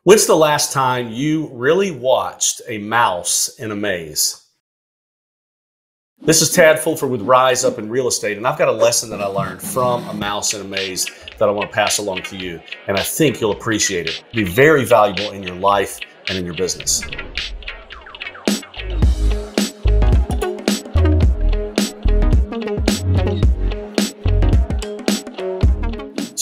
When's the last time you really watched a mouse in a maze? This is Tad Fulford with Rise Up in Real Estate, and I've got a lesson that I learned from a mouse in a maze that I want to pass along to you, and I think you'll appreciate it. It'll be very valuable in your life and in your business.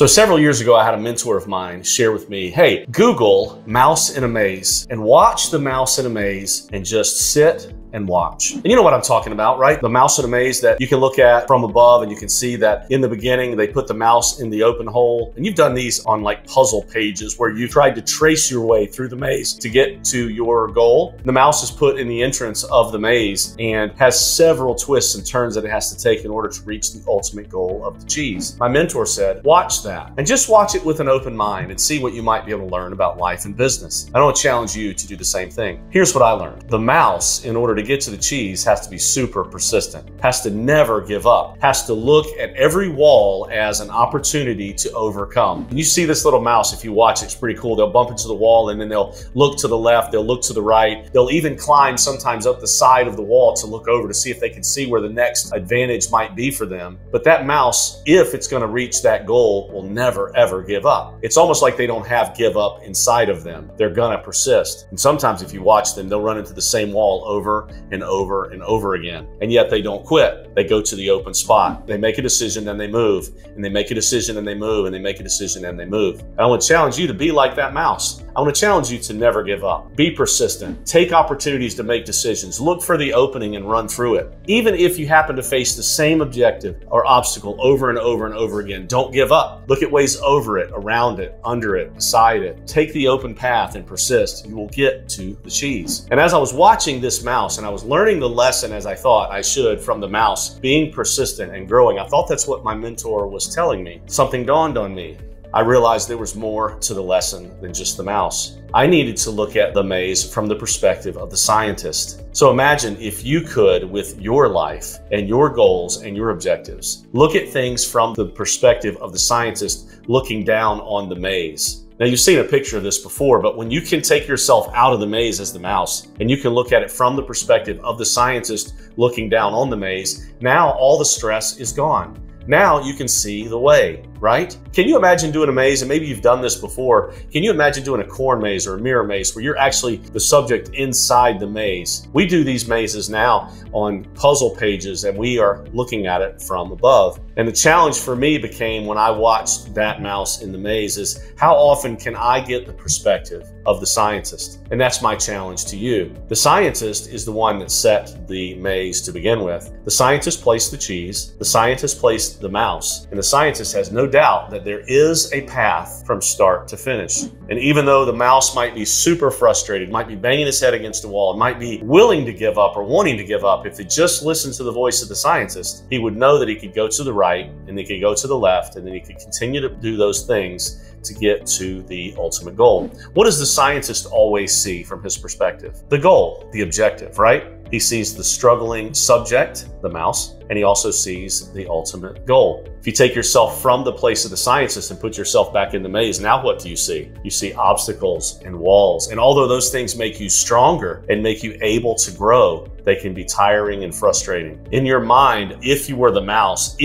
So several years ago, I had a mentor of mine share with me, hey, Google mouse in a maze and watch the mouse in a maze and just sit and watch. And you know what I'm talking about, right? The mouse in a maze that you can look at from above and you can see that in the beginning, they put the mouse in the open hole. And you've done these on like puzzle pages where you tried to trace your way through the maze to get to your goal. The mouse is put in the entrance of the maze and has several twists and turns that it has to take in order to reach the ultimate goal of the cheese. My mentor said, watch that and just watch it with an open mind and see what you might be able to learn about life and business. I want to challenge you to do the same thing. Here's what I learned. The mouse, in order to get to the cheese, has to be super persistent, has to never give up, has to look at every wall as an opportunity to overcome. And you see this little mouse, if you watch, it's pretty cool. They'll bump into the wall and then they'll look to the left, they'll look to the right, they'll even climb sometimes up the side of the wall to look over to see if they can see where the next advantage might be for them. But that mouse, if it's going to reach that goal, will never ever give up. It's almost like they don't have give up inside of them. They're going to persist. And sometimes if you watch them, they'll run into the same wall over and over and over again. And yet they don't quit. They go to the open spot. They make a decision and they move. And they make a decision and they move. And they make a decision and they move. I want to challenge you to be like that mouse. I want to challenge you to never give up. Be persistent. Take opportunities to make decisions. Look for the opening and run through it. Even if you happen to face the same objective or obstacle over and over and over again, don't give up. Look at ways over it, around it, under it, beside it. Take the open path and persist. You will get to the cheese. And as I was watching this mouse and I was learning the lesson as I thought I should from the mouse, being persistent and growing, I thought that's what my mentor was telling me. Something dawned on me. I realized there was more to the lesson than just the mouse. I needed to look at the maze from the perspective of the scientist. So imagine if you could, with your life and your goals and your objectives, look at things from the perspective of the scientist looking down on the maze. Now, you've seen a picture of this before, but when you can take yourself out of the maze as the mouse and you can look at it from the perspective of the scientist looking down on the maze, now all the stress is gone. Now you can see the way, right? Can you imagine doing a maze, and maybe you've done this before, can you imagine doing a corn maze or a mirror maze where you're actually the subject inside the maze? We do these mazes now on puzzle pages and we are looking at it from above. And the challenge for me became when I watched that mouse in the maze is how often can I get the perspective of the scientist? And that's my challenge to you. The scientist is the one that set the maze to begin with. The scientist placed the cheese, the scientist placed the mouse, and the scientist has no doubt that there is a path from start to finish. And even though the mouse might be super frustrated, might be banging his head against the wall, and might be willing to give up or wanting to give up, if he just listened to the voice of the scientist, he would know that he could go to the right and he could go to the left and then he could continue to do those things to get to the ultimate goal. What does the scientist always see from his perspective? The goal, the objective, right? He sees the struggling subject, the mouse, and he also sees the ultimate goal. If you take yourself from the place of the scientist and put yourself back in the maze, now what do you see? You see obstacles and walls. And although those things make you stronger and make you able to grow, they can be tiring and frustrating. In your mind, if you were the mouse,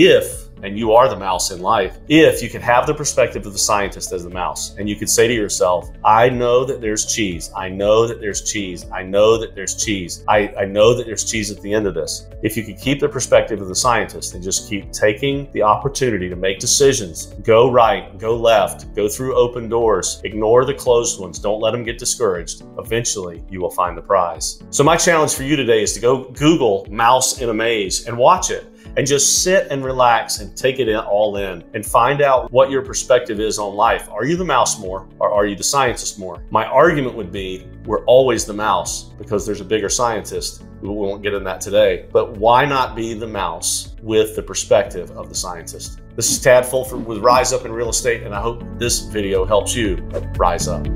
and you are the mouse in life, if you could have the perspective of the scientist as the mouse, and you could say to yourself, I know that there's cheese. I know that there's cheese. I know that there's cheese. I know that there's cheese at the end of this. If you could keep the perspective of the scientist and just keep taking the opportunity to make decisions, go right, go left, go through open doors, ignore the closed ones, don't let them get discouraged, eventually you will find the prize. So my challenge for you today is to go Google mouse in a maze and watch it. And just sit and relax and take it all in and find out what your perspective is on life. Are you the mouse more or are you the scientist more? My argument would be we're always the mouse because there's a bigger scientist. We won't get in that today. But why not be the mouse with the perspective of the scientist? This is Tad Fulford with Rise Up in Real Estate, and I hope this video helps you rise up.